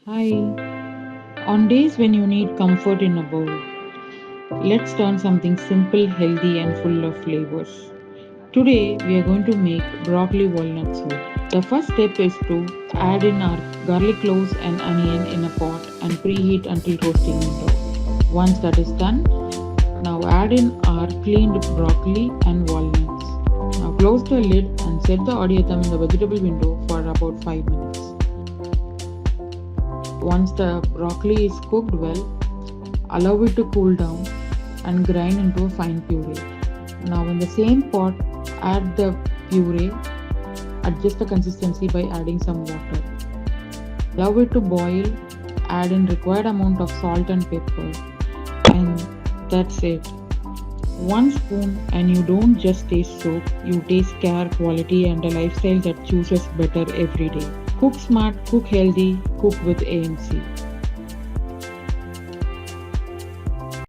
Hi. On days when you need comfort in a bowl, let's turn something simple, healthy, and full of flavors. Today, we are going to make broccoli walnut soup. The first step is to add in our garlic cloves and onion in a pot and preheat until roasting into. Once that is done, now add in our cleaned broccoli and walnuts. Now close the lid and set the audiatham in the vegetable window for about 5 minutes. Once the broccoli is cooked well, allow it to cool down and grind into a fine puree. Now in the same pot, add the puree, adjust the consistency by adding some water. Allow it to boil, add in required amount of salt and pepper, and that's it. One spoon and you don't just taste soup, you taste care, quality, and a lifestyle that chooses better every day. Cook smart, cook healthy, cook with AMC.